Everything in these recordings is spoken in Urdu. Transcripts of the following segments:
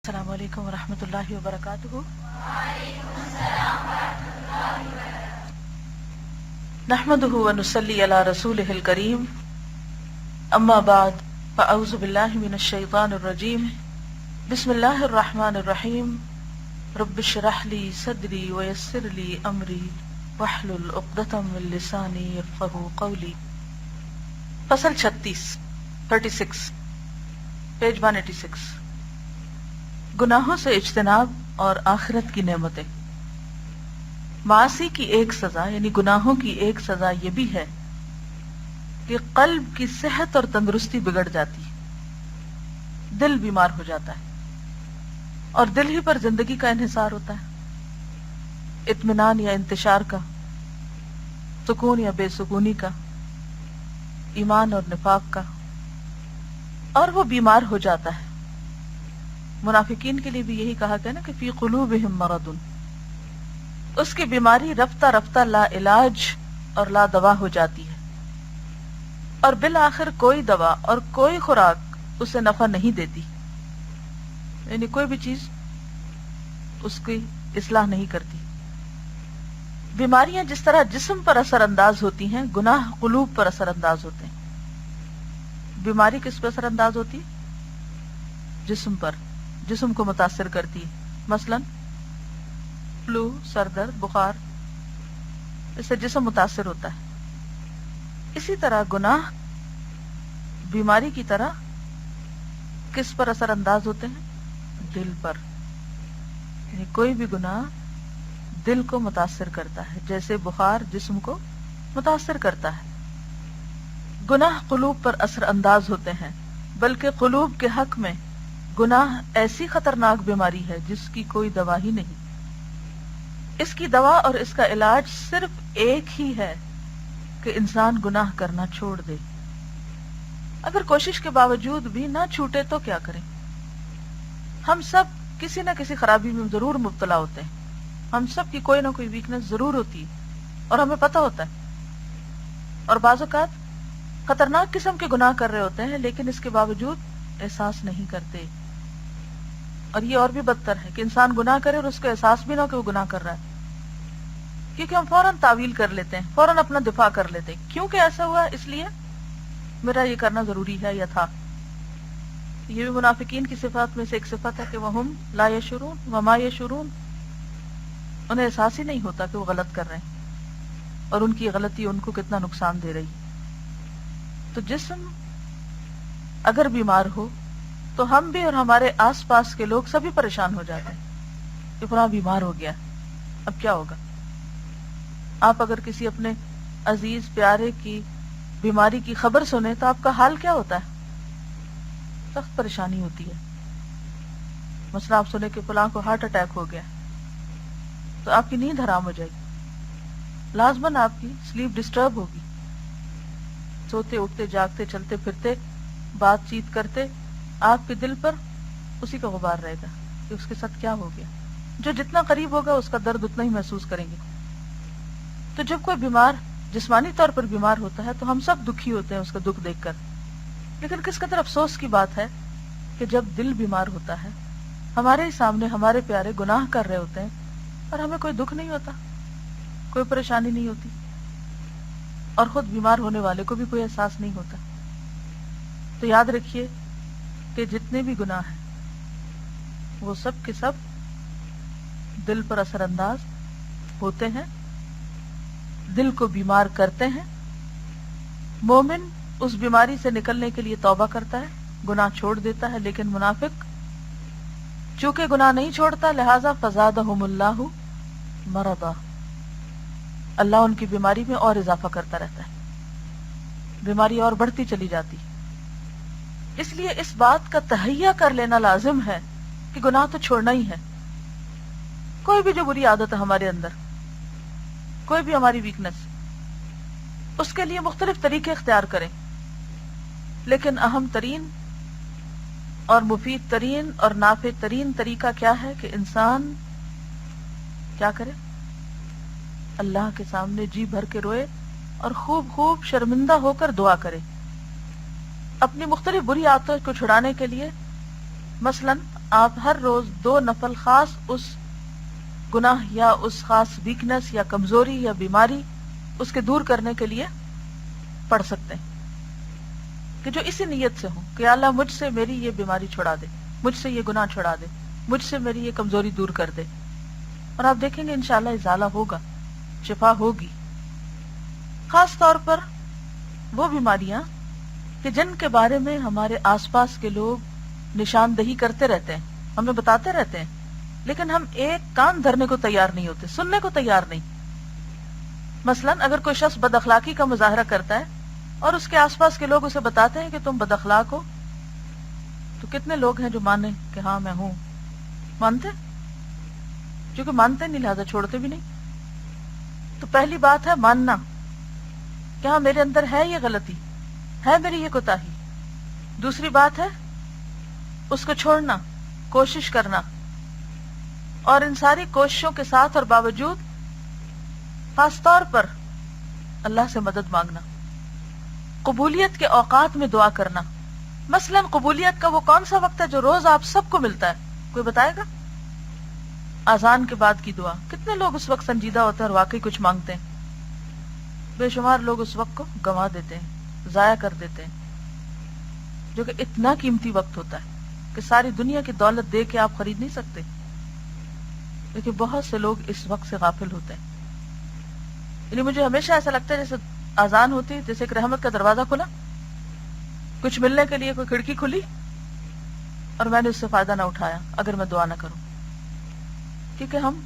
السلام علیکم ورحمۃ اللہ وبرکاتہ۔ نحمده ونصلی علی رسولہ الکریم، اما بعد فاعوذ باللہ من الشیطان الرجیم، بسم اللہ الرحمن الرحیم، رب اشرح لی صدری ویسر لی امری واحلل عقدۃ من لسانی یفقہوا قولی۔ فصل 36 پیج 186، گناہوں سے اجتناب اور آخرت کی نعمتیں۔ معاصی کی ایک سزا یعنی گناہوں کی ایک سزا یہ بھی ہے کہ قلب کی صحت اور تندرستی بگڑ جاتی ہے، دل بیمار ہو جاتا ہے، اور دل ہی پر زندگی کا انحصار ہوتا ہے، اطمینان یا انتشار کا، سکون یا بے سکونی کا، ایمان اور نفاق کا، اور وہ بیمار ہو جاتا ہے۔ منافقین کے لیے بھی یہی کہا گیا نا کہ فی قلوبہم مرض، اس کی بیماری رفتہ رفتہ لا علاج اور لا دوا ہو جاتی ہے، اور بالآخر کوئی دوا اور کوئی خوراک اسے نفع نہیں دیتی، یعنی کوئی بھی چیز اس کی اصلاح نہیں کرتی۔ بیماریاں جس طرح جسم پر اثر انداز ہوتی ہیں، گناہ قلوب پر اثر انداز ہوتے ہیں۔ بیماری کس پر اثر انداز ہوتی ہے؟ جسم پر، جسم کو متاثر کرتی ہے، مثلا فلو، سر درد، بخار، اس سے جسم متاثر ہوتا ہے۔ اسی طرح گناہ بیماری کی طرح کس پر اثر انداز ہوتے ہیں؟ دل پر، یعنی کوئی بھی گناہ دل کو متاثر کرتا ہے، جیسے بخار جسم کو متاثر کرتا ہے۔ گناہ قلوب پر اثر انداز ہوتے ہیں، بلکہ قلوب کے حق میں گناہ ایسی خطرناک بیماری ہے جس کی کوئی دوا ہی نہیں۔ اس کی دوا اور اس کا علاج صرف ایک ہی ہے کہ انسان گناہ کرنا چھوڑ دے۔ اگر کوشش کے باوجود بھی نہ چھوٹے تو کیا کریں؟ ہم سب کسی نہ کسی خرابی میں ضرور مبتلا ہوتے ہیں، ہم سب کی کوئی نہ کوئی ویکنس ضرور ہوتی ہے اور ہمیں پتہ ہوتا ہے، اور بعض اوقات خطرناک قسم کے گناہ کر رہے ہوتے ہیں لیکن اس کے باوجود احساس نہیں کرتے۔ اور یہ اور بھی بدتر ہے کہ انسان گناہ کرے اور اس کو احساس بھی نہ ہو کہ وہ گناہ کر رہا ہے، کیونکہ ہم فوراً تعویل کر لیتے ہیں، فوراً اپنا دفاع کر لیتے ہیں، کیونکہ ایسا ہوا اس لیے میرا یہ کرنا ضروری ہے یا تھا۔ یہ بھی منافقین کی صفات میں سے ایک صفت ہے کہ وہم لا یشعرون وما یشعرون، انہیں احساس ہی نہیں ہوتا کہ وہ غلط کر رہے ہیں اور ان کی غلطی ان کو کتنا نقصان دے رہی ہے۔ تو جسم اگر بیمار ہو تو ہم بھی اور ہمارے آس پاس کے لوگ سبھی پریشان ہو جاتے ہیں کہ فلاں بیمار ہو گیا، اب کیا ہوگا؟ آپ اگر کسی اپنے عزیز پیارے کی بیماری کی خبر سنیں تو آپ کا حال کیا ہوتا ہے؟ سخت پریشانی ہوتی ہے۔ مثلا آپ سنیں کہ فلاں کو ہارٹ اٹیک ہو گیا تو آپ کی نیند حرام ہو جائے گی، لازماً آپ کی سلیپ ڈسٹرب ہوگی، سوتے اٹھتے جاگتے چلتے پھرتے بات چیت کرتے آپ کے دل پر اسی کا غبار رہے گا کہ اس کے ساتھ کیا ہو گیا۔ جو جتنا قریب ہوگا اس کا درد اتنا ہی محسوس کریں گے۔ تو جب کوئی بیمار جسمانی طور پر بیمار ہوتا ہے تو ہم سب دکھی ہوتے ہیں اس کا دکھ دیکھ کر، لیکن کس قدر افسوس کی بات ہے کہ جب دل بیمار ہوتا ہے، ہمارے ہی سامنے ہمارے پیارے گناہ کر رہے ہوتے ہیں اور ہمیں کوئی دکھ نہیں ہوتا، کوئی پریشانی نہیں ہوتی، اور خود بیمار ہونے والے کو بھی کوئی احساس نہیں ہوتا۔ تو یاد رکھیے کہ جتنے بھی گناہ ہیں وہ سب کے سب دل پر اثر انداز ہوتے ہیں، دل کو بیمار کرتے ہیں۔ مومن اس بیماری سے نکلنے کے لیے توبہ کرتا ہے، گناہ چھوڑ دیتا ہے، لیکن منافق چونکہ گناہ نہیں چھوڑتا لہذا فزادہم اللہ مرضا، اللہ ان کی بیماری میں اور اضافہ کرتا رہتا ہے، بیماری اور بڑھتی چلی جاتی ہے۔ اس لیے اس بات کا تہیہ کر لینا لازم ہے کہ گناہ تو چھوڑنا ہی ہے۔ کوئی بھی جو بری عادت ہے ہمارے اندر، کوئی بھی ہماری ویکنس، اس کے لیے مختلف طریقے اختیار کریں، لیکن اہم ترین اور مفید ترین اور نافع ترین طریقہ کیا ہے کہ انسان کیا کرے؟ اللہ کے سامنے جی بھر کے روئے اور خوب خوب شرمندہ ہو کر دعا کرے۔ اپنی مختلف بری عادتوں کو چھڑانے کے لیے مثلا آپ ہر روز 2 نفل خاص اس گناہ یا اس خاص ویکنس یا کمزوری یا بیماری اس کے دور کرنے کے لیے پڑھ سکتے ہیں، کہ جو اسی نیت سے ہوں کہ اللہ مجھ سے میری یہ بیماری چھڑا دے، مجھ سے یہ گناہ چھڑا دے، مجھ سے میری یہ کمزوری دور کر دے، اور آپ دیکھیں گے انشاءاللہ ازالہ ہوگا، شفا ہوگی۔ خاص طور پر وہ بیماریاں کہ جن کے بارے میں ہمارے آس پاس کے لوگ نشاندہی کرتے رہتے ہیں، ہمیں بتاتے رہتے ہیں، لیکن ہم ایک کان دھرنے کو تیار نہیں ہوتے، سننے کو تیار نہیں۔ مثلا اگر کوئی شخص بد اخلاقی کا مظاہرہ کرتا ہے اور اس کے آس پاس کے لوگ اسے بتاتے ہیں کہ تم بد اخلاق ہو، تو کتنے لوگ ہیں جو مانے کہ ہاں میں ہوں؟ مانتے؟ کیونکہ مانتے نہیں لہذا چھوڑتے بھی نہیں۔ تو پہلی بات ہے ماننا کہ ہاں میرے اندر ہے یہ غلطی، ہے میری یہ کوتاہی۔ دوسری بات ہے اس کو چھوڑنا، کوشش کرنا، اور ان ساری کوششوں کے ساتھ اور باوجود خاص طور پر اللہ سے مدد مانگنا، قبولیت کے اوقات میں دعا کرنا۔ مثلا قبولیت کا وہ کون سا وقت ہے جو روز آپ سب کو ملتا ہے؟ کوئی بتائے گا؟ اذان کے بعد کی دعا۔ کتنے لوگ اس وقت سنجیدہ ہوتے ہیں اور واقعی کچھ مانگتے ہیں؟ بے شمار لوگ اس وقت کو گنوا دیتے ہیں، ضائع کر دیتے ہیں، جو کہ اتنا قیمتی وقت ہوتا ہے کہ ساری دنیا کی دولت دے کے آپ خرید نہیں سکتے، لیکن بہت سے لوگ اس وقت سے غافل ہوتے ہیں۔ یعنی مجھے ہمیشہ ایسا لگتا ہے جیسے اذان ہوتی، جیسے ایک رحمت کا دروازہ کھلا، کچھ ملنے کے لیے کوئی کھڑکی کھلی اور میں نے اس سے فائدہ نہ اٹھایا اگر میں دعا نہ کروں، کیونکہ ہم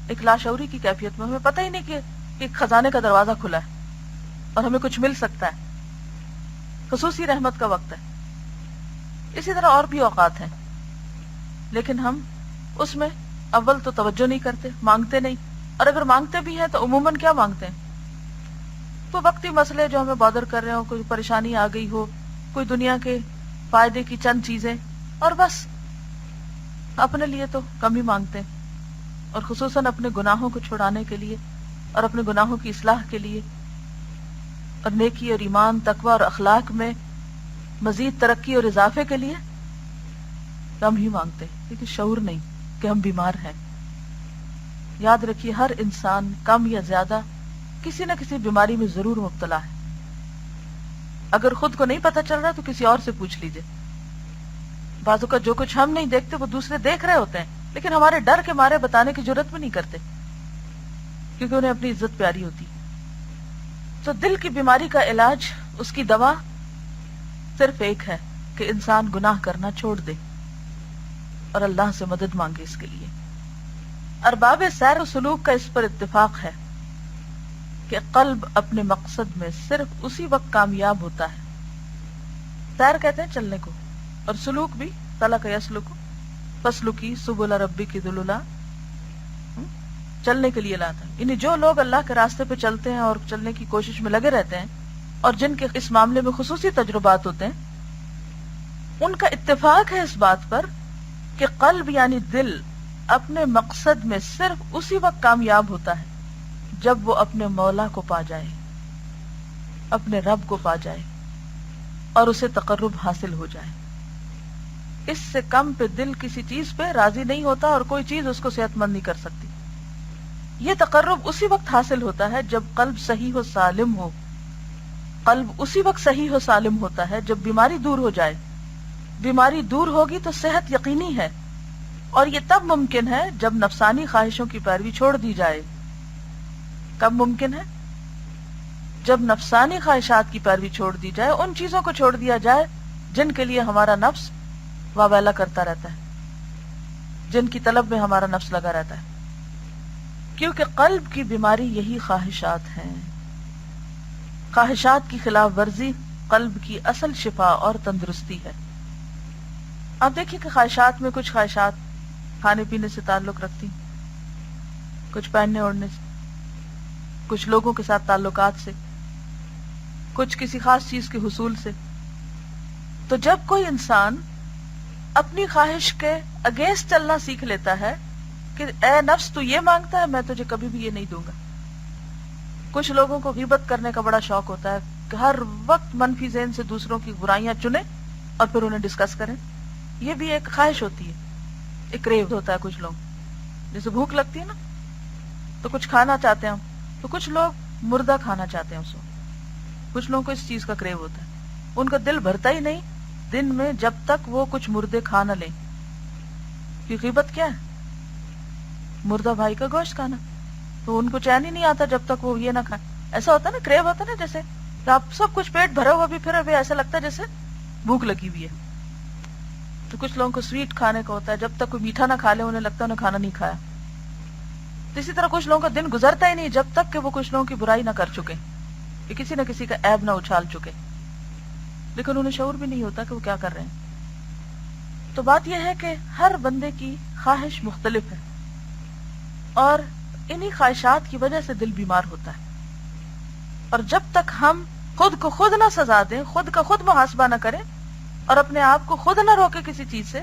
ایک لاشعوری کی کیفیت میں، ہمیں پتہ ہی نہیں کہ ایک خزانے کا دروازہ کھلا ہے اور ہمیں کچھ مل سکتا ہے، خصوصی رحمت کا وقت ہے۔ اسی طرح اور بھی اوقات ہیں، لیکن ہم اس میں اول تو توجہ نہیں کرتے، مانگتے نہیں، اور اگر مانگتے بھی ہیں تو عموماً کیا مانگتے ہیں؟ کوئی وقتی مسئلے جو ہمیں بادر کر رہے ہو، کوئی پریشانی آ گئی ہو، کوئی دنیا کے فائدے کی چند چیزیں، اور بس اپنے لیے تو کم ہی مانگتے ہیں، اور خصوصاً اپنے گناہوں کو چھڑانے کے لیے اور اپنے گناہوں کی اصلاح کے لیے اور نیکی اور ایمان، تقوی اور اخلاق میں مزید ترقی اور اضافے کے لیے کم ہی مانگتے ہیں، کیونکہ شعور نہیں کہ ہم بیمار ہیں۔ یاد رکھیے ہر انسان کم یا زیادہ کسی نہ کسی بیماری میں ضرور مبتلا ہے۔ اگر خود کو نہیں پتہ چل رہا تو کسی اور سے پوچھ لیجئے۔ بعضوں کا جو کچھ ہم نہیں دیکھتے وہ دوسرے دیکھ رہے ہوتے ہیں، لیکن ہمارے ڈر کے مارے بتانے کی جرات بھی نہیں کرتے، کیونکہ انہیں اپنی عزت پیاری ہوتی۔ تو دل کی بیماری کا علاج، اس کی دوا صرف ایک ہے کہ انسان گناہ کرنا چھوڑ دے اور اللہ سے مدد مانگے اس کے لیے۔ ارباب سیر و سلوک کا اس پر اتفاق ہے کہ قلب اپنے مقصد میں صرف اسی وقت کامیاب ہوتا ہے۔ سیر کہتے ہیں چلنے کو، اور سلوک بھی سلک یسلک، فسلکی سبل ربک ذللا، چلنے کے لیے لاتا ہے۔ یعنی جو لوگ اللہ کے راستے پہ چلتے ہیں اور چلنے کی کوشش میں لگے رہتے ہیں اور جن کے اس معاملے میں خصوصی تجربات ہوتے ہیں، ان کا اتفاق ہے اس بات پر کہ قلب یعنی دل اپنے مقصد میں صرف اسی وقت کامیاب ہوتا ہے جب وہ اپنے مولا کو پا جائے، اپنے رب کو پا جائے اور اسے تقرب حاصل ہو جائے۔ اس سے کم پہ دل کسی چیز پہ راضی نہیں ہوتا اور کوئی چیز اس کو صحت مند نہیں کر سکتی۔ یہ تقرب اسی وقت حاصل ہوتا ہے جب قلب صحیح و سالم ہو۔ قلب اسی وقت صحیح و سالم ہوتا ہے جب بیماری دور ہو جائے۔ بیماری دور ہوگی تو صحت یقینی ہے، اور یہ تب ممکن ہے جب نفسانی خواہشوں کی پیروی چھوڑ دی جائے۔ کب ممکن ہے؟ جب نفسانی خواہشات کی پیروی چھوڑ دی جائے، ان چیزوں کو چھوڑ دیا جائے جن کے لیے ہمارا نفس واویلا کرتا رہتا ہے، جن کی طلب میں ہمارا نفس لگا رہتا ہے، کیونکہ قلب کی بیماری یہی خواہشات ہیں۔ خواہشات کی خلاف ورزی قلب کی اصل شفا اور تندرستی ہے۔ آپ دیکھیے کہ خواہشات میں کچھ خواہشات کھانے پینے سے تعلق رکھتی، کچھ پہننے اوڑھنے سے، کچھ لوگوں کے ساتھ تعلقات سے، کچھ کسی خاص چیز کے حصول سے۔ تو جب کوئی انسان اپنی خواہش کے اگینسٹ چلنا سیکھ لیتا ہے کہ اے نفس تو یہ مانگتا ہے، میں تجھے کبھی بھی یہ نہیں دوں گا۔ کچھ لوگوں کو غیبت کرنے کا بڑا شوق ہوتا ہے کہ ہر وقت منفی ذہن سے دوسروں کی برائیاں چنیں اور پھر انہیں ڈسکس کریں۔ یہ بھی ایک خواہش ہوتی ہے ایک کریو ہوتا ہے کچھ لوگ، جیسے بھوک لگتی ہے نا تو کچھ کھانا چاہتے ہیں ہم، تو کچھ لوگ مردہ کھانا چاہتے ہیں اس وقت، کچھ لوگوں کو اس چیز کا کریو ہوتا ہے، ان کا دل بھرتا ہی نہیں دن میں جب تک وہ کچھ مردے کھا نہ لیں. کہ غیبت کیا ہے؟ مردہ بھائی کا گوشت کھانا. تو ان کو چین ہی نہیں آتا جب تک وہ یہ نہ کھائیں. ایسا ہوتا ہے نا، کریو ہوتا ہے نا، جیسے کہ آپ سب کچھ پیٹ بھرا ہوا بھی پھر ابھی ایسا لگتا ہے جیسے بھوک لگی ہوئی ہے. تو کچھ لوگوں کو سویٹ کھانے کا ہوتا ہے، جب تک کوئی میٹھا نہ کھا لے انہیں لگتا ہے انہیں کھانا نہیں کھایا. تو اسی طرح کچھ لوگوں کا دن گزرتا ہی نہیں جب تک کہ وہ کچھ لوگوں کی برائی نہ کر چکے، کہ کسی نہ کسی کا عیب نہ اچھال چکے، لیکن انہیں شعور بھی نہیں ہوتا کہ وہ کیا کر رہے ہیں. تو بات یہ ہے کہ ہر بندے کی خواہش مختلف ہے، اور انہی خواہشات کی وجہ سے دل بیمار ہوتا ہے. اور جب تک ہم خود کو خود نہ سزا دیں، خود کا خود محاسبہ نہ کریں، اور اپنے آپ کو خود نہ روکے کسی چیز سے،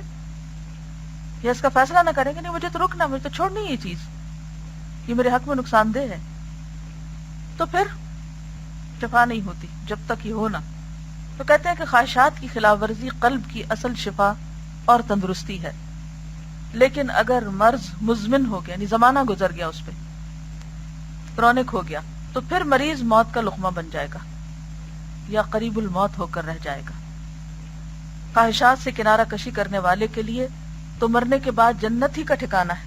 یا اس کا فیصلہ نہ کریں کہ نہیں مجھے تو رکنا، مجھے تو چھوڑنی یہ چیز، یہ میرے حق میں نقصان دہ ہے، تو پھر شفا نہیں ہوتی جب تک یہ ہونا. تو کہتے ہیں کہ خواہشات کی خلاف ورزی قلب کی اصل شفا اور تندرستی ہے، لیکن اگر مرض مزمن ہو گیا، یعنی زمانہ گزر گیا، اس پہ کرونک ہو گیا، تو پھر مریض موت کا لقمہ بن جائے گا یا قریب الموت ہو کر رہ جائے گا. خواہشات سے کنارہ کشی کرنے والے کے لیے تو مرنے کے بعد جنت ہی کا ٹھکانہ ہے،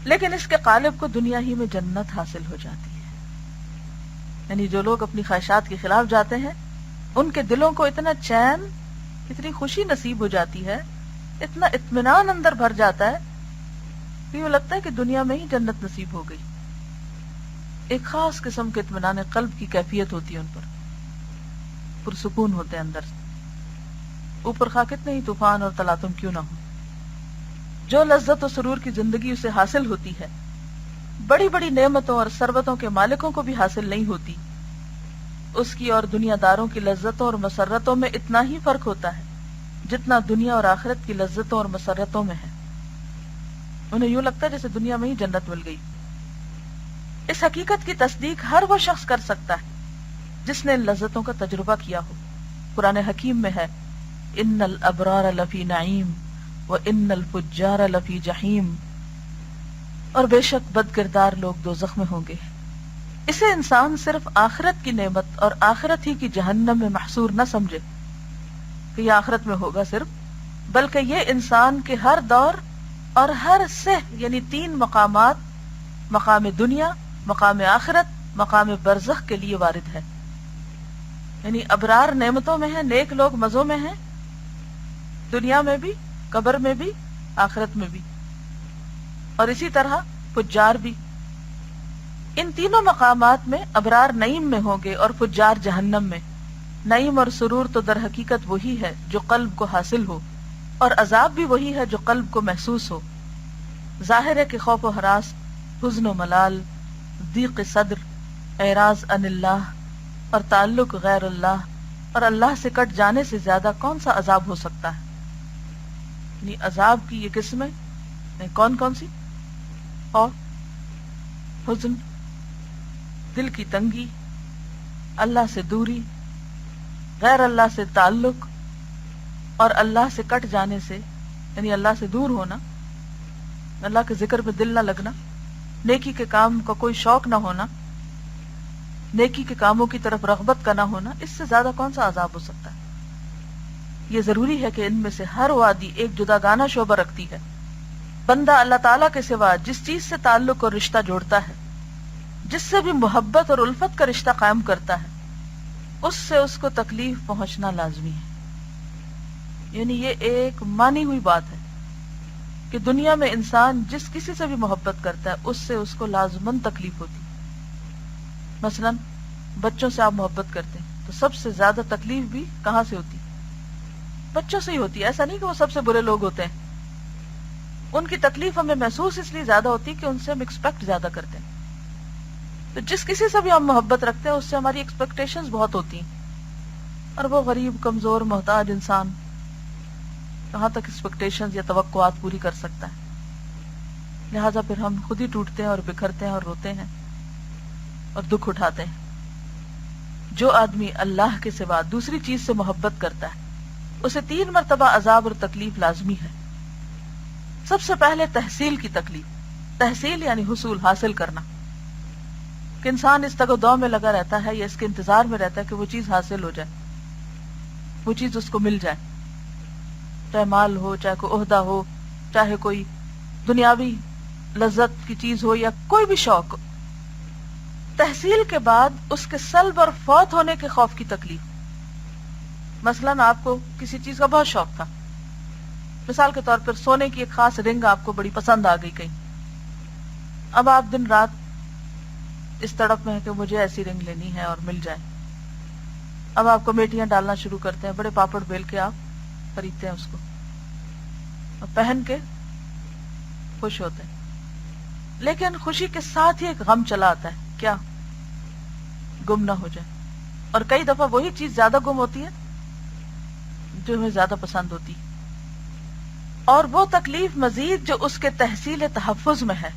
لیکن اس کے قالب کو دنیا ہی میں جنت حاصل ہو جاتی ہے. یعنی جو لوگ اپنی خواہشات کے خلاف جاتے ہیں ان کے دلوں کو اتنا چین، اتنی خوشی نصیب ہو جاتی ہے، اتنا اطمینان اندر بھر جاتا ہے کہ یہ لگتا ہے کہ دنیا میں ہی جنت نصیب ہو گئی. ایک خاص قسم کے اطمینان قلب کی کیفیت ہوتی ہے ان پر، پرسکون ہوتے ہیں اندر سے، اوپر خواہ کتنے ہی طوفان اور تلاطم کیوں نہ ہو. جو لذت و سرور کی زندگی اسے حاصل ہوتی ہے بڑی بڑی نعمتوں اور ثروتوں کے مالکوں کو بھی حاصل نہیں ہوتی. اس کی اور دنیا داروں کی لذتوں اور مسرتوں میں اتنا ہی فرق ہوتا ہے جتنا دنیا اور آخرت کی لذتوں اور مسرتوں میں ہے. انہیں یوں لگتا ہے جیسے دنیا میں ہی جنت مل گئی. اس حقیقت کی تصدیق ہر وہ شخص کر سکتا ہے جس نے ان لذتوں کا تجربہ کیا ہو. قرآن حکیم میں ہے ان الابرار لفی نعیم وان الفجار لفی جحیم، اور بے شک بد کردار لوگ دوزخ میں ہوں گے. اسے انسان صرف آخرت کی نعمت اور آخرت ہی کی جہنم میں محصور نہ سمجھے کہ یہ آخرت میں ہوگا صرف، بلکہ یہ انسان کے ہر دور اور ہر صح، یعنی 3 مقامات، مقام دنیا، مقام آخرت، مقام برزخ کے لیے وارد ہے. یعنی ابرار نعمتوں میں ہیں، نیک لوگ مزوں میں ہیں، دنیا میں بھی، قبر میں بھی، آخرت میں بھی، اور اسی طرح فجار بھی. ان تینوں مقامات میں ابرار نعیم میں ہوں گے اور فجار جہنم میں. نعیم اور سرور تو در حقیقت وہی ہے جو قلب کو حاصل ہو، اور عذاب بھی وہی ہے جو قلب کو محسوس ہو. ظاہر ہے کہ خوف و ہراس، حزن و ملال، ضیق صدر، اعراض عن اللہ اور تعلق غیر اللہ اور اللہ سے کٹ جانے سے زیادہ کون سا عذاب ہو سکتا ہے. یعنی عذاب کی یہ قسمیں کون کون سی؟ خوف، حزن، دل کی تنگی، اللہ سے دوری، غیر اللہ سے تعلق، اور اللہ سے کٹ جانے سے، یعنی اللہ سے دور ہونا، اللہ کے ذکر پہ دل نہ لگنا، نیکی کے کام کا کوئی شوق نہ ہونا، نیکی کے کاموں کی طرف رغبت کا نہ ہونا. اس سے زیادہ کون سا عذاب ہو سکتا ہے؟ یہ ضروری ہے کہ ان میں سے ہر وادی ایک جداگانہ شعبہ رکھتی ہے. بندہ اللہ تعالیٰ کے سوا جس چیز سے تعلق اور رشتہ جوڑتا ہے، جس سے بھی محبت اور الفت کا رشتہ قائم کرتا ہے، اس سے اس کو تکلیف پہنچنا لازمی ہے. یعنی یہ ایک مانی ہوئی بات ہے کہ دنیا میں انسان جس کسی سے بھی محبت کرتا ہے اس سے اس کو لازماً تکلیف ہوتی. مثلا بچوں سے آپ محبت کرتے ہیں تو سب سے زیادہ تکلیف بھی کہاں سے ہوتی؟ بچوں سے ہی ہوتی ہے. ایسا نہیں کہ وہ سب سے برے لوگ ہوتے ہیں، ان کی تکلیف ہمیں محسوس اس لیے زیادہ ہوتی کہ ان سے ہم ایکسپیکٹ زیادہ کرتے ہیں. تو جس کسی سے بھی ہم محبت رکھتے ہیں اس سے ہماری ایکسپیکٹیشنز بہت ہوتی ہیں، اور وہ غریب، کمزور، محتاج انسان کہاں تک ایکسپیکٹیشنز یا توقعات پوری کر سکتا ہے؟ لہٰذا پھر ہم خود ہی ٹوٹتے ہیں اور بکھرتے ہیں اور روتے ہیں اور دکھ اٹھاتے ہیں. جو آدمی اللہ کے سوا دوسری چیز سے محبت کرتا ہے اسے 3 مرتبہ عذاب اور تکلیف لازمی ہے. سب سے پہلے تحصیل کی تکلیف. تحصیل یعنی حصول، حاصل کرنا، کہ انسان اس تگ و دو میں لگا رہتا ہے یا اس کے انتظار میں رہتا ہے کہ وہ چیز حاصل ہو جائے، وہ چیز اس کو مل جائے، چاہے مال ہو، چاہے کوئی عہدہ ہو، چاہے کوئی دنیاوی لذت کی چیز ہو یا کوئی بھی شوق ہو. تحصیل کے بعد اس کے سلب اور فوت ہونے کے خوف کی تکلیف. مثلاً آپ کو کسی چیز کا بہت شوق تھا، مثال کے طور پر سونے کی ایک خاص رنگ آپ کو بڑی پسند آ گئی کہیں. اب آپ دن رات اس تڑپ میں ہے کہ مجھے ایسی رنگ لینی ہے اور مل جائے. اب آپ کمیٹیاں ڈالنا شروع کرتے ہیں، بڑے پاپڑ بیل کے آپ خریدتے ہیں اس کو اور پہن کے خوش ہوتے ہیں. لیکن خوشی کے ساتھ ہی ایک غم چلا آتا ہے، کیا؟ گم نہ ہو جائے. اور کئی دفعہ وہی چیز زیادہ گم ہوتی ہے جو ہمیں زیادہ پسند ہوتی ہے. اور وہ تکلیف مزید جو اس کے تحصیل تحفظ میں ہے،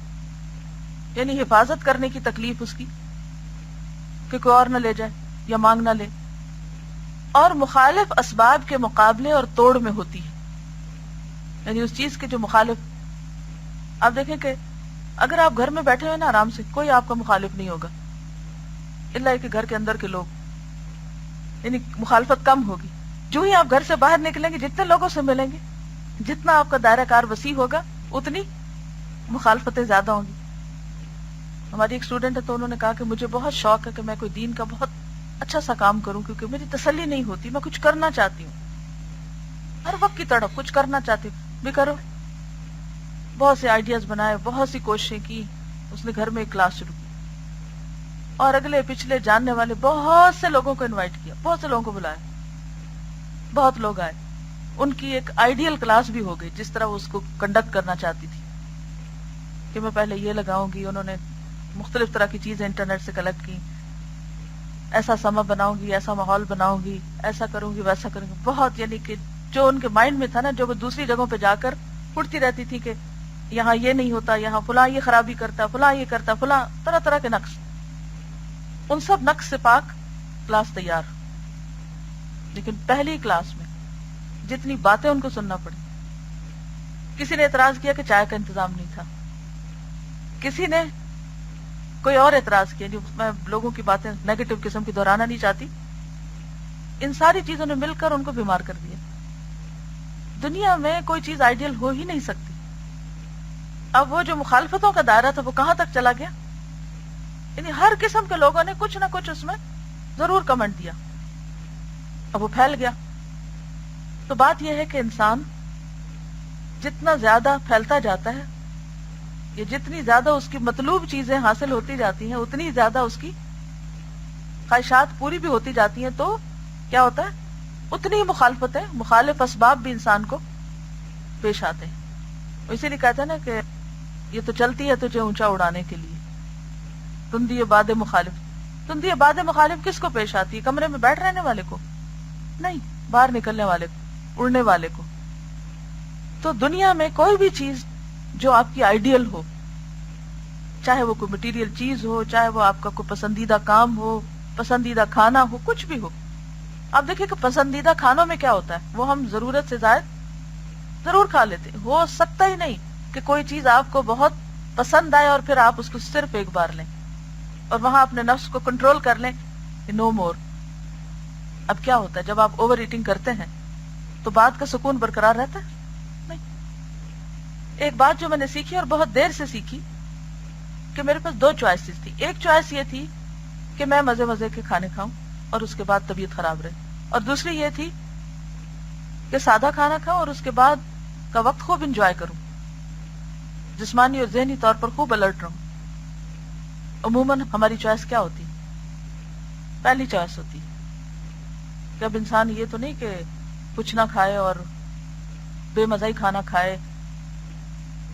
یعنی حفاظت کرنے کی تکلیف اس کی کہ کوئی اور نہ لے جائے یا مانگ نہ لے، اور مخالف اسباب کے مقابلے اور توڑ میں ہوتی ہے. یعنی اس چیز کے جو مخالف، آپ دیکھیں کہ اگر آپ گھر میں بیٹھے ہوئے نا آرام سے، کوئی آپ کا مخالف نہیں ہوگا الا کہ گھر کے اندر کے لوگ، یعنی مخالفت کم ہوگی. جو ہی آپ گھر سے باہر نکلیں گے، جتنے لوگوں سے ملیں گے، جتنا آپ کا دائرہ کار وسیع ہوگا، اتنی مخالفتیں زیادہ ہوں گی. ہماری ایک اسٹوڈنٹ ہے تو انہوں نے کہا کہ مجھے بہت شوق ہے کہ میں کوئی دین کا بہت اچھا سا کام کروں، کیونکہ میری تسلی نہیں ہوتی، میں کچھ کرنا چاہتی ہوں، ہر وقت کی تڑپ کچھ کرنا چاہتی ہوں. بھی کرو. بہت سے آئیڈیاز بنائے، بہت سی کوششیں کی. اس نے گھر میں ایک کلاس شروع کی اور اگلے پچھلے جاننے والے بہت سے لوگوں کو انوائٹ کیا، بہت سے لوگوں کو بلایا، بہت لوگ آئے. ان کی ایک آئیڈیل کلاس بھی ہو گئی جس طرح وہ اس کو کنڈکٹ کرنا چاہتی تھی کہ میں پہلے یہ لگاؤں گی. انہوں نے مختلف طرح کی چیزیں انٹرنیٹ سے کلیکٹ کی، ایسا سما بناؤں گی، ایسا ماحول بناؤں گی، ایسا کروں گی، ویسا کروں گی. بہت، یعنی کہ جو ان کے مائنڈ میں تھا نا، جو وہ دوسری جگہوں پہ جا کر اٹھتی رہتی تھی کہ یہاں یہ نہیں ہوتا، یہاں فلاں یہ خرابی کرتا، فلاں یہ کرتا، فلاں طرح طرح کے نقص، ان سب نقص سے پاک کلاس تیار. لیکن پہلی کلاس میں جتنی باتیں ان کو سننا پڑی. کسی نے اعتراض کیا کہ چائے کا انتظام نہیں تھا، کسی نے کوئی اور اعتراض کیا. جو میں لوگوں کی باتیں نیگیٹو قسم کی دہرانا نہیں چاہتی. ان ساری چیزوں نے مل کر ان کو بیمار کر دیا. دنیا میں کوئی چیز آئیڈیل ہو ہی نہیں سکتی. اب وہ جو مخالفتوں کا دائرہ تھا وہ کہاں تک چلا گیا؟ یعنی ہر قسم کے لوگوں نے کچھ نہ کچھ اس میں ضرور کمنٹ دیا. اب وہ پھیل گیا. تو بات یہ ہے کہ انسان جتنا زیادہ پھیلتا جاتا ہے، یہ جتنی زیادہ اس کی مطلوب چیزیں حاصل ہوتی جاتی ہیں، اتنی زیادہ اس کی خواہشات پوری بھی ہوتی جاتی ہیں. تو کیا ہوتا ہے؟ اتنی مخالفتیں، مخالف اسباب بھی انسان کو پیش آتے ہیں. اسی لیے کہتے ہیں نا کہ یہ تو چلتی ہے تجھے اونچا اڑانے کے لیے، تندی باد مخالف. تندی باد مخالف کس کو پیش آتی ہے؟ کمرے میں بیٹھ رہنے والے کو نہیں، باہر نکلنے والے کو، اڑنے والے کو. تو دنیا میں کوئی بھی چیز جو آپ کی آئیڈیل ہو، چاہے وہ کوئی مٹیریل چیز ہو، چاہے وہ آپ کا کوئی پسندیدہ کام ہو، پسندیدہ کھانا ہو، کچھ بھی ہو. آپ دیکھیں کہ پسندیدہ کھانوں میں کیا ہوتا ہے، وہ ہم ضرورت سے زائد ضرور کھا لیتے. ہو سکتا ہی نہیں کہ کوئی چیز آپ کو بہت پسند آئے اور پھر آپ اس کو صرف ایک بار لیں اور وہاں اپنے نفس کو کنٹرول کر لیں کہ نو مور. اب کیا ہوتا ہے جب آپ اوور ایٹنگ کرتے ہیں تو بات کا سکون برقرار رہتا ہے؟ نہیں. ایک بات جو میں نے سیکھی اور بہت دیر سے سیکھی کہ میرے پاس دو چوائسز تھی. ایک چوائس یہ تھی کہ میں مزے مزے کے کھانے کھاؤں اور اس کے بعد طبیعت خراب رہے، اور دوسری یہ تھی کہ سادہ کھانا کھاؤں اور اس کے بعد کا وقت خوب انجوائے کروں، جسمانی اور ذہنی طور پر خوب الرٹ رہوں. عموماً ہماری چوائس کیا ہوتی؟ پہلی چوائس ہوتی کہ اب انسان یہ تو نہیں کہ کچھ نہ کھائے اور بے مزہ ہی کھانا کھائے.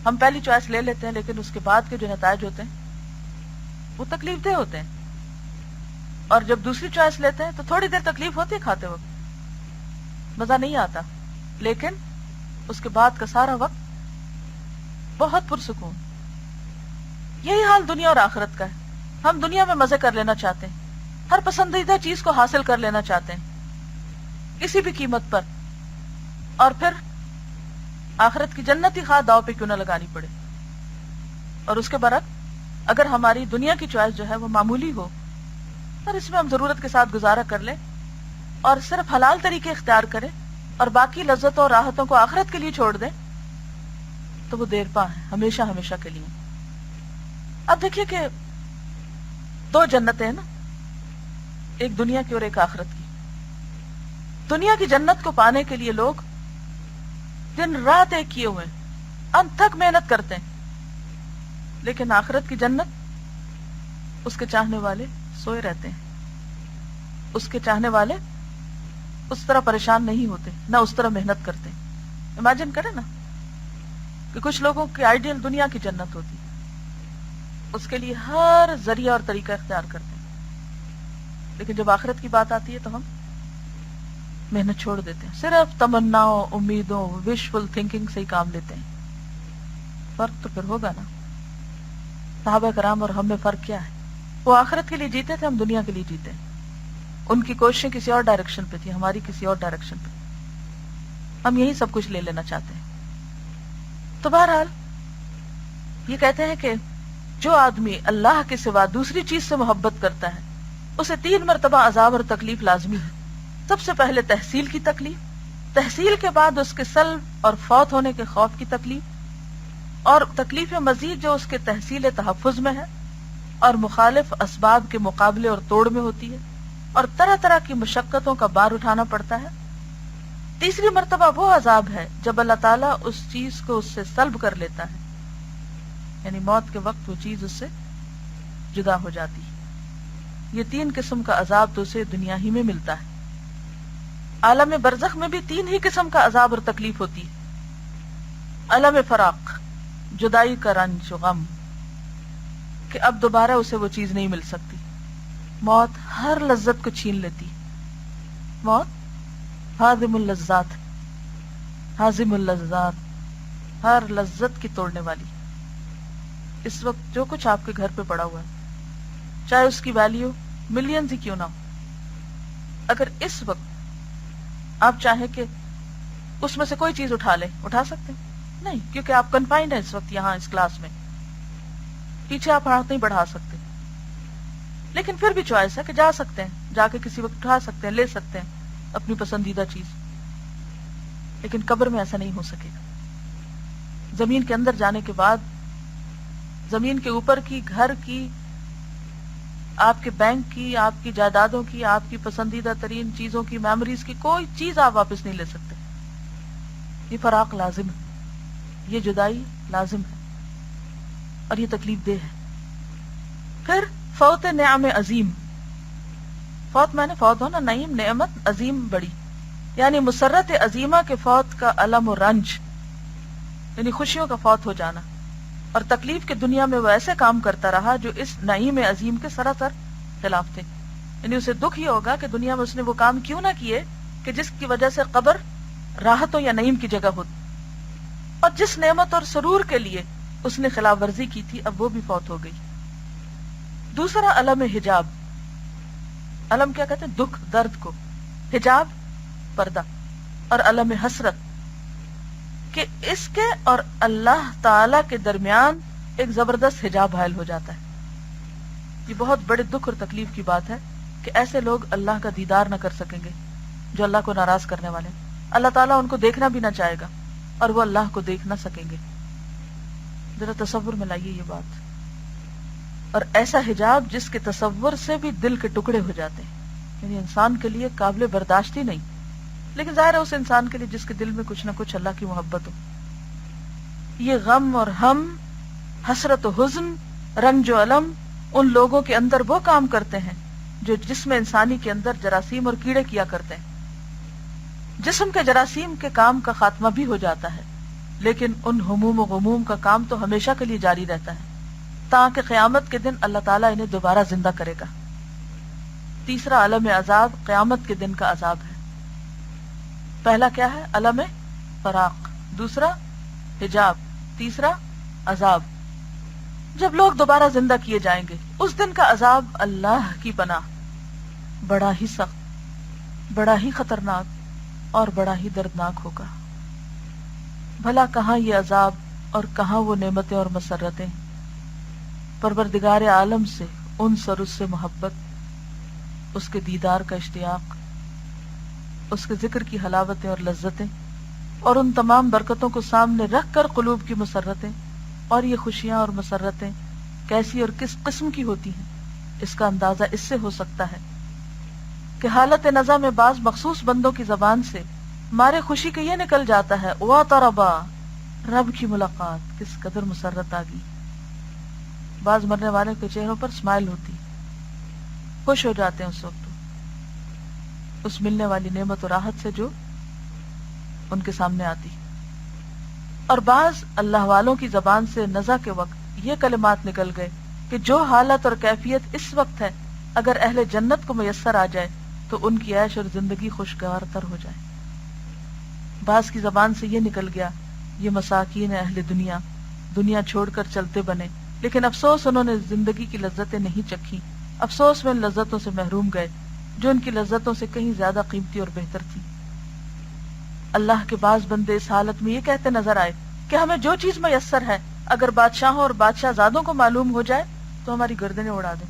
ہم پہلی چوائس لے لیتے ہیں لیکن اس کے بعد کے جو نتائج ہوتے ہیں وہ تکلیف دہ ہوتے ہیں. اور جب دوسری چوائس لیتے ہیں تو تھوڑی دیر تکلیف ہوتی ہے، کھاتے وقت مزہ نہیں آتا، لیکن اس کے بعد کا سارا وقت بہت پرسکون. یہی حال دنیا اور آخرت کا ہے. ہم دنیا میں مزے کر لینا چاہتے ہیں، ہر پسندیدہ چیز کو حاصل کر لینا چاہتے ہیں کسی بھی قیمت پر، اور پھر آخرت کی جنت ہی خواہ داؤ پہ کیوں نہ لگانی پڑے. اور اس کے برعکس اگر ہماری دنیا کی چوائس جو ہے وہ معمولی ہو اور اس میں ہم ضرورت کے ساتھ گزارا کر لیں اور صرف حلال طریقے اختیار کریں اور باقی لذتوں اور راحتوں کو آخرت کے لیے چھوڑ دیں تو وہ دیر پا ہے ہمیشہ ہمیشہ کے لیے. اب دیکھیے کہ دو جنتیں ہیں نا, ایک دنیا کی اور ایک آخرت کی. دنیا کی جنت کو پانے کے لیے لوگ دن رات ایک کیے ہوئے انتھک محنت کرتے ہیں, لیکن آخرت کی جنت اس کے چاہنے والے سوئے رہتے ہیں. اس کے چاہنے والے اس طرح پریشان نہیں ہوتے, نہ اس طرح محنت کرتے. امیجن کریں نا کہ کچھ لوگوں کی آئیڈیل دنیا کی جنت ہوتی, اس کے لیے ہر ذریعہ اور طریقہ اختیار کرتے ہیں, لیکن جب آخرت کی بات آتی ہے تو ہم محنت چھوڑ دیتے ہیں, صرف تمناؤں, امیدوں, وشفل تھنکنگ سے ہی کام لیتے ہیں. فرق تو پھر ہوگا نا. صحابہ کرام اور ہم میں فرق کیا ہے؟ وہ آخرت کے لیے جیتے تھے, ہم دنیا کے لیے جیتے ہیں. ان کی کوششیں کسی اور ڈائریکشن پہ تھی, ہماری کسی اور ڈائریکشن پہ. ہم یہی سب کچھ لے لینا چاہتے ہیں. تو بہرحال یہ کہتے ہیں کہ جو آدمی اللہ کے سوا دوسری چیز سے محبت کرتا ہے اسے 3 مرتبہ عذاب اور تکلیف لازمی ہے. سب سے پہلے تحصیل کی تکلیف, تحصیل کے بعد اس کے سلب اور فوت ہونے کے خوف کی تکلیف, اور تکلیف مزید جو اس کے تحصیل تحفظ میں ہے اور مخالف اسباب کے مقابلے اور توڑ میں ہوتی ہے, اور طرح طرح کی مشقتوں کا بار اٹھانا پڑتا ہے. تیسری مرتبہ وہ عذاب ہے جب اللہ تعالیٰ اس چیز کو اس سے سلب کر لیتا ہے, یعنی موت کے وقت وہ چیز اس سے جدا ہو جاتی ہے. یہ 3 قسم کا عذاب تو اسے دنیا ہی میں ملتا ہے. عالم برزخ میں بھی 3 ہی قسم کا عذاب اور تکلیف ہوتی ہے. عالم فراق, جدائی کا رنج و غم, کہ اب دوبارہ اسے وہ چیز نہیں مل سکتی. موت ہر لذت کو چھین لیتی. موت ہاضم اللذات, ہاضم اللذات, ہر لذت کی توڑنے والی. اس وقت جو کچھ آپ کے گھر پہ پڑا ہوا ہے, چاہے اس کی ویلیو ملینز ہی کیوں نہ ہو, اگر اس وقت آپ چاہیں کہ اس میں سے کوئی چیز اٹھا لیں, اٹھا سکتے ہیں؟ نہیں, کیونکہ آپ کنفائنڈ ہیں اس وقت یہاں اس کلاس میں. پیچھے آپ ہاتھ نہیں بڑھا سکتے, لیکن پھر بھی چوائس ہے کہ جا سکتے ہیں, جا کے کسی وقت اٹھا سکتے ہیں, لے سکتے ہیں اپنی پسندیدہ چیز. لیکن قبر میں ایسا نہیں ہو سکے گا. زمین کے اندر جانے کے بعد زمین کے اوپر کی, گھر کی, آپ کے بینک کی, آپ کی جائیدادوں کی, آپ کی پسندیدہ ترین چیزوں کی, میموریز کی, کوئی چیز آپ واپس نہیں لے سکتے. یہ فراق لازم ہے, یہ جدائی لازم ہے, اور یہ تکلیف دہ ہے. پھر فوت نعم عظیم, فوت میں نے فوت ہونا, نعیم نعمت, عظیم بڑی, یعنی مسرت عظیمہ کے فوت کا الم و رنج, یعنی خوشیوں کا فوت ہو جانا. اور تکلیف کے دنیا میں وہ ایسے کام کرتا رہا جو اس نعیم عظیم کے سراسر خلاف تھے. یعنی اسے دکھ ہی ہوگا کہ دنیا میں اس نے وہ کام کیوں نہ کیے کہ جس کی وجہ سے قبر راحتوں یا نعیم کی جگہ ہوتی, اور جس نعمت اور سرور کے لیے اس نے خلاف ورزی کی تھی اب وہ بھی فوت ہو گئی. دوسرا علم حجاب, علم کیا کہتے ہیں؟ دکھ, درد کو. حجاب پردہ, اور علم حسرت کہ اس کے اور اللہ تعالی کے درمیان ایک زبردست حجاب حائل ہو جاتا ہے. یہ بہت بڑے دکھ اور تکلیف کی بات ہے کہ ایسے لوگ اللہ کا دیدار نہ کر سکیں گے جو اللہ کو ناراض کرنے والے. اللہ تعالیٰ ان کو دیکھنا بھی نہ چاہے گا اور وہ اللہ کو دیکھ نہ سکیں گے. ذرا تصور میں لائیے یہ بات. اور ایسا حجاب جس کے تصور سے بھی دل کے ٹکڑے ہو جاتے ہیں, یعنی انسان کے لیے قابل برداشت ہی نہیں, لیکن ظاہر ہے اس انسان کے لیے جس کے دل میں کچھ نہ کچھ اللہ کی محبت ہو. یہ غم اور ہم, حسرت و حزن, رنج و علم ان لوگوں کے اندر وہ کام کرتے ہیں جو جسم انسانی کے اندر جراثیم اور کیڑے کیا کرتے ہیں. جسم کے جراثیم کے کام کا خاتمہ بھی ہو جاتا ہے, لیکن ان ہموم و غموم کا کام تو ہمیشہ کے لیے جاری رہتا ہے تاکہ قیامت کے دن اللہ تعالیٰ انہیں دوبارہ زندہ کرے گا. تیسرا علم عذاب قیامت کے دن کا عذاب ہے. پہلا کیا ہے؟ علم فراق, دوسرا حجاب, تیسرا عذاب. جب لوگ دوبارہ زندہ کیے جائیں گے اس دن کا عذاب اللہ کی پناہ بڑا ہی سخت, بڑا ہی خطرناک اور بڑا ہی دردناک ہوگا. بھلا کہاں یہ عذاب اور کہاں وہ نعمتیں اور مسرتیں، پروردگار عالم سے انس اور اس سے محبت، اس کے دیدار کا اشتیاق، اس کے ذکر کی حلاوتیں اور لذتیں، اور ان تمام برکتوں کو سامنے رکھ کر قلوب کی مسرتیں، اور یہ خوشیاں اور مسرتیں کیسی اور کس قسم کی ہوتی ہیں، اس کا اندازہ اس سے ہو سکتا ہے کہ حالت نزع میں بعض مخصوص بندوں کی زبان سے مارے خوشی کے یہ نکل جاتا ہے وَطَرَبَا، رب کی ملاقات کس قدر مسرت آگی۔ بعض مرنے والے کے چہروں پر اسمائل ہوتی، خوش ہو جاتے ہیں اس وقت اس ملنے والی نعمت و راحت سے جو ان کے سامنے آتی، اور بعض اللہ والوں کی زبان سے نزع کے وقت یہ کلمات نکل گئے کہ جو حالت اور کیفیت اس وقت ہے اگر اہل جنت کو میسر آ جائے تو ان کی عیش اور زندگی خوشگوار تر ہو جائے۔ بعض کی زبان سے یہ نکل گیا یہ مساکین اہل دنیا دنیا چھوڑ کر چلتے بنے، لیکن افسوس انہوں نے زندگی کی لذتیں نہیں چکھی، افسوس میں ان لذتوں سے محروم گئے جو ان کی لذتوں سے کہیں زیادہ قیمتی اور بہتر تھی۔ اللہ کے بعض بندے اس حالت میں یہ کہتے نظر آئے کہ ہمیں جو چیز میسر ہے اگر بادشاہوں اور بادشاہ زادوں کو معلوم ہو جائے تو ہماری گردنیں اڑا دیں،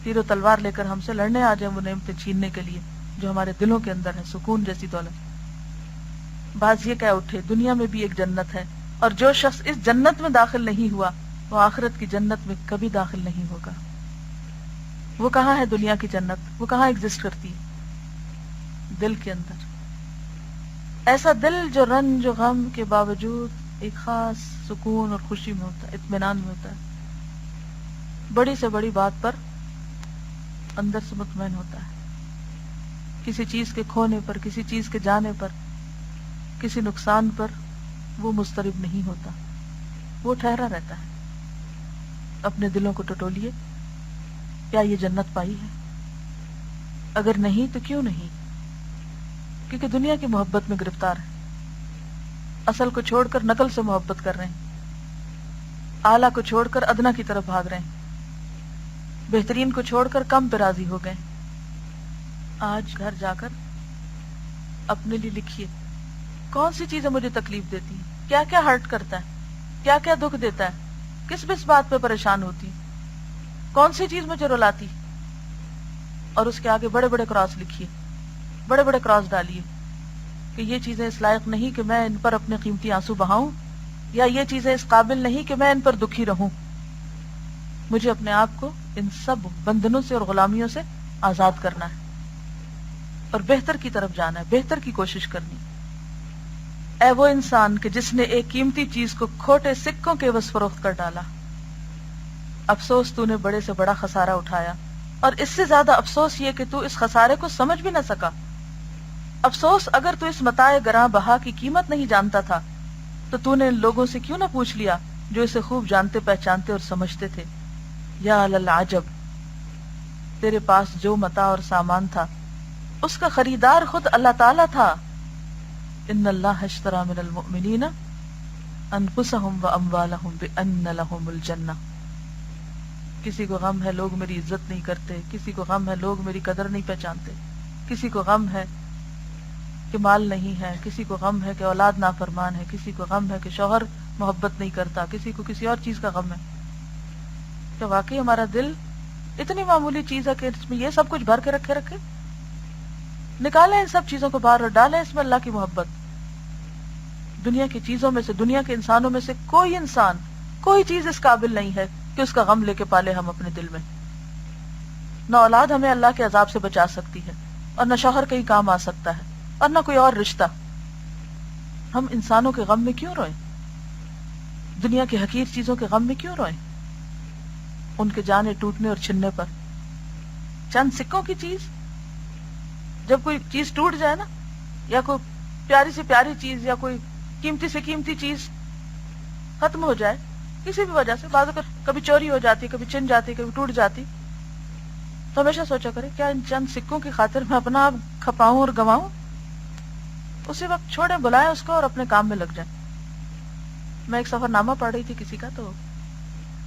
تیر و تلوار لے کر ہم سے لڑنے آ جائیں وہ نعمتیں چھیننے کے لیے جو ہمارے دلوں کے اندر ہے، سکون جیسی دولت۔ بعض یہ کہہ اٹھے دنیا میں بھی ایک جنت ہے اور جو شخص اس جنت میں داخل نہیں ہوا وہ آخرت کی جنت میں کبھی داخل نہیں ہوگا۔ وہ کہاں ہے دنیا کی جنت، وہ کہاں ایگزسٹ کرتی ہے؟ دل کے اندر۔ ایسا دل جو رنج و غم کے باوجود ایک خاص سکون اور خوشی میں ہوتا ہے، اطمینان میں ہوتا ہے، بڑی سے بڑی بات پر اندر سے مطمئن ہوتا ہے، کسی چیز کے کھونے پر، کسی چیز کے جانے پر، کسی نقصان پر وہ مضطرب نہیں ہوتا، وہ ٹھہرا رہتا ہے۔ اپنے دلوں کو ٹٹولیے، کیا یہ جنت پائی ہے؟ اگر نہیں تو کیوں نہیں؟ کیونکہ دنیا کی محبت میں گرفتار ہے، اصل کو چھوڑ کر نقل سے محبت کر رہے ہیں، اعلیٰ کو چھوڑ کر ادنا کی طرف بھاگ رہے ہیں، بہترین کو چھوڑ کر کم پہ راضی ہو گئے۔ آج گھر جا کر اپنے لیے لکھیے کون سی چیزیں مجھے تکلیف دیتی ہیں، کیا کیا ہرٹ کرتا ہے، کیا کیا دکھ دیتا ہے، کس بات پہ پریشان ہوتی، کون سی چیز مجھے رلاتی، اور اس کے آگے بڑے بڑے کراس لکھیے، بڑے بڑے کراس ڈالیے کہ یہ چیزیں اس لائق نہیں کہ میں ان پر اپنے قیمتی آنسو بہاؤں، یا یہ چیزیں اس قابل نہیں کہ میں ان پر دکھی رہوں۔ مجھے اپنے آپ کو ان سب بندھنوں سے اور غلامیوں سے آزاد کرنا ہے اور بہتر کی طرف جانا ہے، بہتر کی کوشش کرنی۔ اے وہ انسان کہ جس نے ایک قیمتی چیز کو کھوٹے سکوں کے عوض فروخت کر ڈالا، افسوس تو نے بڑے سے بڑا خسارہ اٹھایا، اور اس سے زیادہ افسوس یہ کہ تو اس خسارے کو سمجھ بھی نہ سکا۔ افسوس اگر تو اس متاع گراں بہا کی قیمت نہیں جانتا تھا تو نے ان لوگوں سے کیوں نہ پوچھ لیا جو اسے خوب جانتے پہچانتے اور سمجھتے تھے۔ یا للعجب، تیرے پاس جو متاع اور سامان تھا اس کا خریدار خود اللہ تعالیٰ تھا۔ ان اللہ اشتری من المؤمنین انفسهم واموالهم بان لهم الجنہ۔ کسی کو غم ہے لوگ میری عزت نہیں کرتے، کسی کو غم ہے لوگ میری قدر نہیں پہچانتے، کسی کو غم ہے کہ مال نہیں ہے، کسی کو غم ہے کہ اولاد نافرمان ہے، کسی کو غم ہے کہ شوہر محبت نہیں کرتا، کسی کو کسی اور چیز کا غم ہے۔ تو واقعی ہمارا دل اتنی معمولی چیز ہے کہ اس میں یہ سب کچھ بھر کے رکھے نکالیں ان سب چیزوں کو باہر اور ڈالیں اس میں اللہ کی محبت۔ دنیا کی چیزوں میں سے، دنیا کے انسانوں میں سے کوئی انسان، کوئی چیز اس قابل نہیں ہے کہ اس کا غم لے کے پالے ہم اپنے دل میں۔ نہ اولاد ہمیں اللہ کے عذاب سے بچا سکتی ہے، اور نہ شوہر کہیں کام آ سکتا ہے، اور نہ کوئی اور رشتہ۔ ہم انسانوں کے غم میں کیوں روئیں؟ دنیا کی حقیر چیزوں کے غم میں کیوں روئیں؟ ان کے جانے ٹوٹنے اور چھننے پر۔ چند سکوں کی چیز، جب کوئی چیز ٹوٹ جائے نا، یا کوئی پیاری سے پیاری چیز یا کوئی قیمتی سے قیمتی چیز ختم ہو جائے کسی بھی وجہ سے، بعض اوقات کبھی چوری ہو جاتی، کبھی چھن جاتی، کبھی ٹوٹ جاتی، تو ہمیشہ سوچا کرے کیا ان چند سکوں کی خاطر میں اپنا آپ کھپاؤں اور گواؤں؟ اسی وقت چھوڑیں، بلائیں اس کو اور اپنے کام میں لگ جائیں۔ میں ایک سفر نامہ پڑھ رہی تھی کسی کا، تو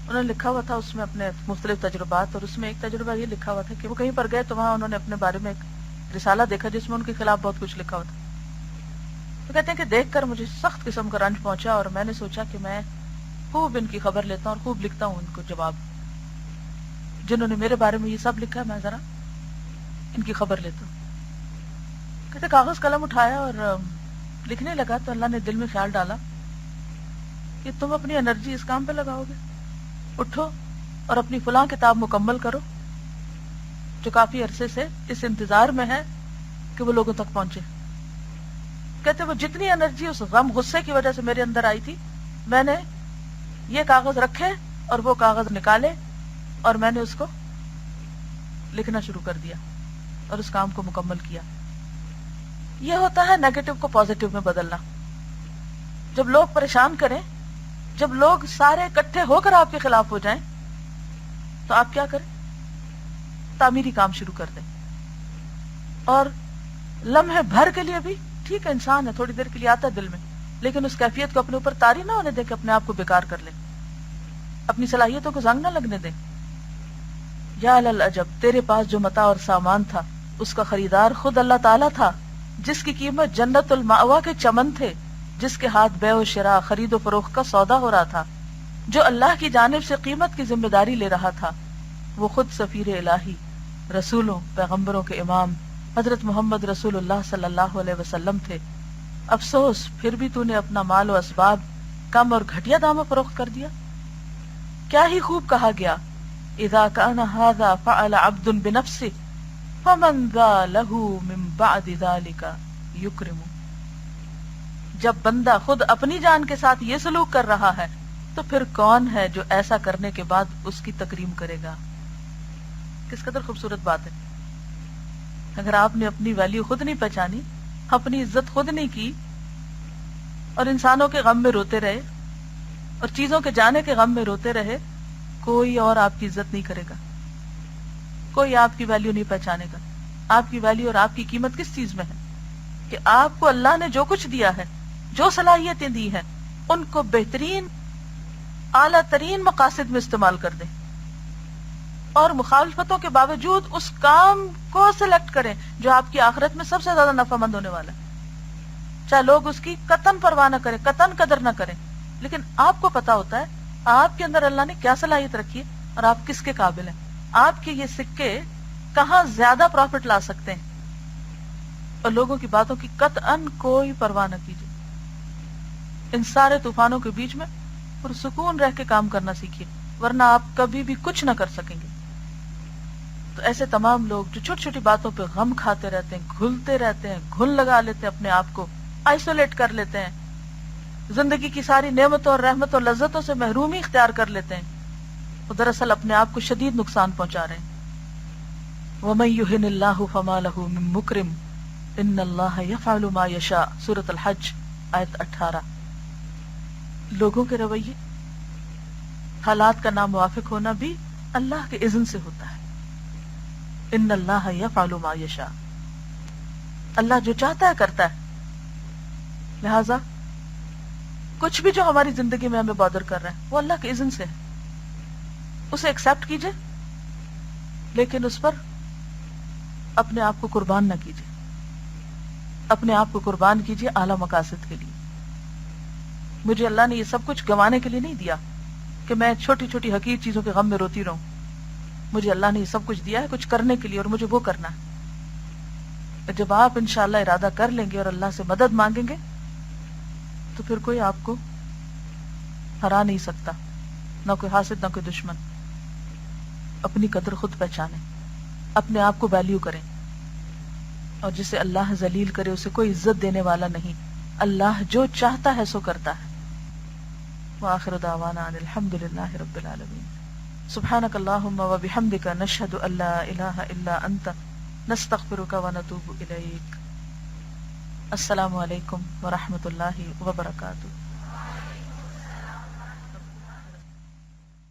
انہوں نے لکھا ہوا تھا اس میں اپنے مختلف تجربات، اور اس میں ایک تجربہ یہ لکھا ہوا تھا کہ وہ کہیں پر گئے تو وہاں انہوں نے اپنے بارے میں ایک رسالہ دیکھا جس میں ان کے خلاف بہت کچھ لکھا ہوا تھا۔ تو کہتے ہیں کہ دیکھ کر مجھے سخت قسم کا رنج پہنچا اور میں نے سوچا کہ میں خوب ان کی خبر لیتا ہوں اور خوب لکھتا ہوں ان کو جواب. جنہوں نے میرے بارے میں یہ سب لکھا ہے میں ذرا ان کی خبر لیتا ہوں. کہتے کاغذ قلم اٹھایا اور لکھنے لگا تو اللہ نے دل میں خیال ڈالا کہ تم اپنی انرجی اس کام پہ لگاؤ گے. اٹھو اور اپنی فلاں کتاب مکمل کرو جو کافی عرصے سے اس انتظار میں ہے کہ وہ لوگوں تک پہنچے. کہتے وہ جتنی انرجی اس غم غصے کی وجہ سے میرے اندر آئی تھی میں نے یہ کاغذ رکھے اور وہ کاغذ نکالے اور میں نے اس کو لکھنا شروع کر دیا اور اس کام کو مکمل کیا. یہ ہوتا ہے نیگیٹو کو پازیٹو میں بدلنا. جب لوگ پریشان کریں، جب لوگ سارے اکٹھے ہو کر آپ کے خلاف ہو جائیں تو آپ کیا کریں؟ تعمیری کام شروع کر دیں. اور لمحے بھر کے لیے بھی ٹھیک ہے، انسان ہے، تھوڑی دیر کے لیے آتا ہے دل میں، لیکن اس کیفیت کو اپنے اوپر طاری نہ ہونے دیں کہ اپنے آپ کو بیکار کر لیں، اپنی صلاحیتوں کو زنگ نہ لگنے دیں. یا للعجب، تیرے پاس جو متاع اور سامان تھا اس کا خریدار خود اللہ تعالیٰ تھا، جس کی قیمت جنت المأوا کے چمن تھے، جس کے ہاتھ بیع و شراء خرید و فروخت کا سودا ہو رہا تھا، جو اللہ کی جانب سے قیمت کی ذمہ داری لے رہا تھا. وہ خود سفیر الہی، رسولوں پیغمبروں کے امام حضرت محمد رسول اللہ صلی اللہ علیہ وسلم تھے. افسوس پھر بھی تو نے اپنا مال و اسباب کم اور گھٹیا داموں فروخت کر دیا. کیا ہی خوب کہا گیا، اذا کان ھذا فعل عبد بنفسه فمن ذا له من بعد ذلك یکرم. جب بندہ خود اپنی جان کے ساتھ یہ سلوک کر رہا ہے تو پھر کون ہے جو ایسا کرنے کے بعد اس کی تکریم کرے گا. کس قدر خوبصورت بات ہے. اگر آپ نے اپنی ویلیو خود نہیں پہچانی، اپنی عزت خود نہیں کی اور انسانوں کے غم میں روتے رہے اور چیزوں کے جانے کے غم میں روتے رہے، کوئی اور آپ کی عزت نہیں کرے گا، کوئی آپ کی ویلیو نہیں پہچانے گا. آپ کی ویلیو اور آپ کی قیمت کس چیز میں ہے کہ آپ کو اللہ نے جو کچھ دیا ہے، جو صلاحیتیں دی ہیں، ان کو بہترین اعلیٰ ترین مقاصد میں استعمال کر دیں اور مخالفتوں کے باوجود اس کام کو سلیکٹ کریں جو آپ کی آخرت میں سب سے زیادہ نفع مند ہونے والا ہے. چاہے لوگ اس کی قطعاً پرواہ نہ کریں، قطعاً قدر نہ کریں، لیکن آپ کو پتا ہوتا ہے آپ کے اندر اللہ نے کیا صلاحیت رکھی ہے اور آپ کس کے قابل ہیں. آپ کے یہ سکے کہاں زیادہ پروفٹ لا سکتے ہیں، اور لوگوں کی باتوں کی قطعاً کوئی پرواہ نہ کیجیے. ان سارے طوفانوں کے بیچ میں پرسکون رہ کے کام کرنا سیکھیے، ورنہ آپ کبھی بھی کچھ نہ کر سکیں گے. تو ایسے تمام لوگ جو چھوٹی چھوٹی باتوں پہ غم کھاتے رہتے ہیں، گھلتے رہتے ہیں، گھن لگا لیتے ہیں، اپنے آپ کو آئسولیٹ کر لیتے ہیں، زندگی کی ساری نعمتوں اور رحمتوں اور لذتوں سے محرومی اختیار کر لیتے ہیں، وہ دراصل اپنے آپ کو شدید نقصان پہنچا رہے ہیں. وَمَن يُهِنِ اللَّهُ فَمَا لَهُ مِن مُكْرِمٍ إِنَّ اللَّهَ يَفْعَلُ مَا يَشَاءُ. سورۃ الحج آیت 18. لوگوں کے رویے، حالات کا ناموافق ہونا بھی اللہ کے اذن سے ہوتا ہے. ان اللہ یفعل ما یشاء، اللہ جو چاہتا ہے کرتا ہے. لہذا کچھ بھی جو ہماری زندگی میں ہمیں بادر کر رہا ہے وہ اللہ کے اذن سے ہے، اسے ایکسپٹ کیجئے، لیکن اس پر اپنے آپ کو قربان نہ کیجئے. اپنے آپ کو قربان کیجئے اعلیٰ مقاصد کے لیے. مجھے اللہ نے یہ سب کچھ گنوانے کے لیے نہیں دیا کہ میں چھوٹی چھوٹی حقیر چیزوں کے غم میں روتی رہوں. مجھے اللہ نے یہ سب کچھ دیا ہے کچھ کرنے کے لیے، اور مجھے وہ کرنا ہے. جب آپ انشاءاللہ ارادہ کر لیں گے اور اللہ سے مدد مانگیں گے تو پھر کوئی آپ کو ہرا نہیں سکتا، نہ کوئی حاسد نہ کوئی دشمن. اپنی قدر خود پہچانیں، اپنے آپ کو ویلیو کریں، اور جسے اللہ ذلیل کرے اسے کوئی عزت دینے والا نہیں. اللہ جو چاہتا ہے سو کرتا ہے. وآخر دعوانا ان الحمد للہ رب العالمین. سبحانک اللہم وبحمدک نشہد ان لا الہ الا انت نستغفرک ونتوب الیک. السلام علیکم ورحمۃ اللہ وبرکاتہ.